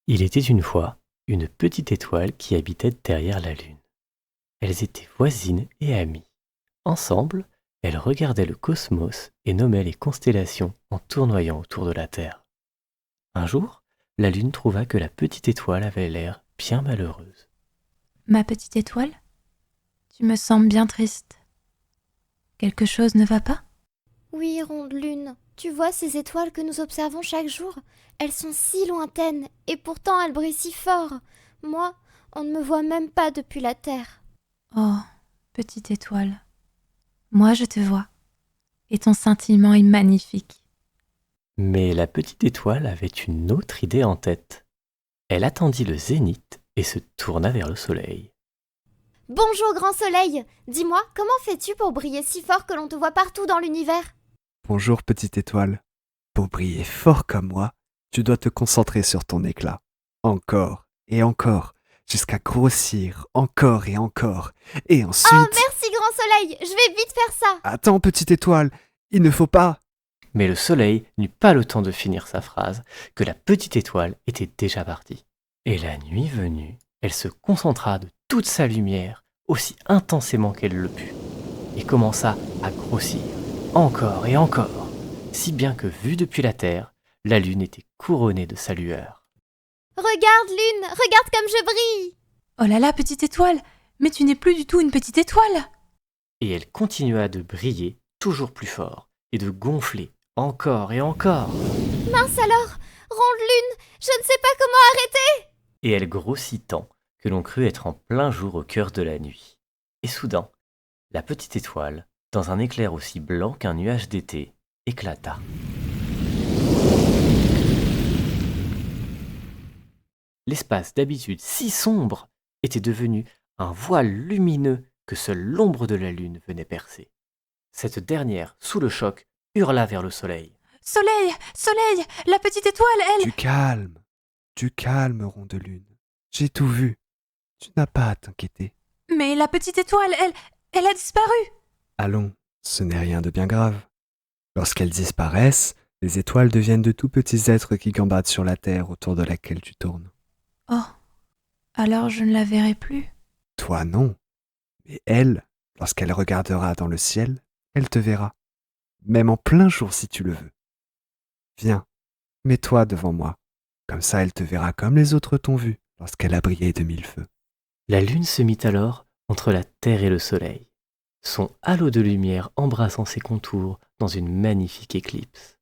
Il était une fois une petite étoile qui habitait derrière la lune. Elles étaient voisines et amies. Ensemble, elles regardaient le cosmos et nommaient les constellations en tournoyant autour de la Terre. Un jour, la lune trouva que la petite étoile avait l'air bien malheureuse. Ma petite étoile, tu me sembles bien triste. Quelque chose ne va pas? Oui, ronde lune, tu vois ces étoiles que nous observons chaque jour? Elles sont si lointaines, et pourtant elles brillent si fort. Moi, on ne me voit même pas depuis la Terre. Oh, petite étoile, moi je te vois, et ton scintillement est magnifique. Mais la petite étoile avait une autre idée en tête. Elle attendit le zénith et se tourna vers le soleil. Bonjour grand soleil, dis-moi, comment fais-tu pour briller si fort que l'on te voit partout dans l'univers? Bonjour petite étoile. Pour briller fort comme moi, tu dois te concentrer sur ton éclat. Encore et encore, jusqu'à grossir encore et encore. Et Oh, ensuite... merci grand soleil, je vais vite faire ça. Attends petite étoile, il ne faut pas... Mais le soleil n'eut pas le temps de finir sa phrase que la petite étoile était déjà partie. Et la nuit venue, elle se concentra de toute sa lumière aussi intensément qu'elle le put et commença à grossir encore et encore, si bien que vue depuis la terre, la lune était couronnée de sa lueur. Regarde lune, regarde comme je brille. Oh là là, petite étoile, mais tu n'es plus du tout une petite étoile. Et elle continua de briller toujours plus fort et de gonfler encore et encore. Mince alors, ronde lune, je ne sais pas comment arrêter. Et elle grossit tant que l'on crut être en plein jour au cœur de la nuit. Et soudain, la petite étoile, dans un éclair aussi blanc qu'un nuage d'été, éclata. L'espace d'habitude si sombre était devenu un voile lumineux que seule l'ombre de la lune venait percer. Cette dernière, sous le choc, hurla vers le soleil. Soleil, soleil, la petite étoile, elle... Du calme, rond de lune. J'ai tout vu. Tu n'as pas à t'inquiéter. Mais la petite étoile, elle a disparu. Allons, ce n'est rien de bien grave. Lorsqu'elles disparaissent, les étoiles deviennent de tout petits êtres qui gambadent sur la terre autour de laquelle tu tournes. Oh, alors je ne la verrai plus. Toi non, mais elle, lorsqu'elle regardera dans le ciel, elle te verra. Même en plein jour si tu le veux. Viens, mets-toi devant moi. Comme ça elle te verra comme les autres t'ont vu lorsqu'elle a brillé de mille feux. La lune se mit alors entre la terre et le soleil, son halo de lumière embrassant ses contours dans une magnifique éclipse.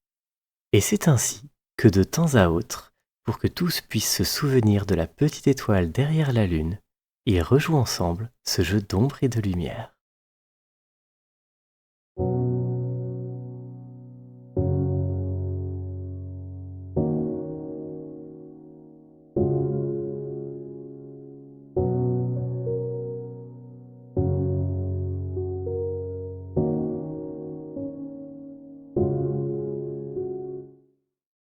Et c'est ainsi que de temps à autre, pour que tous puissent se souvenir de la petite étoile derrière la lune, ils rejouent ensemble ce jeu d'ombre et de lumière.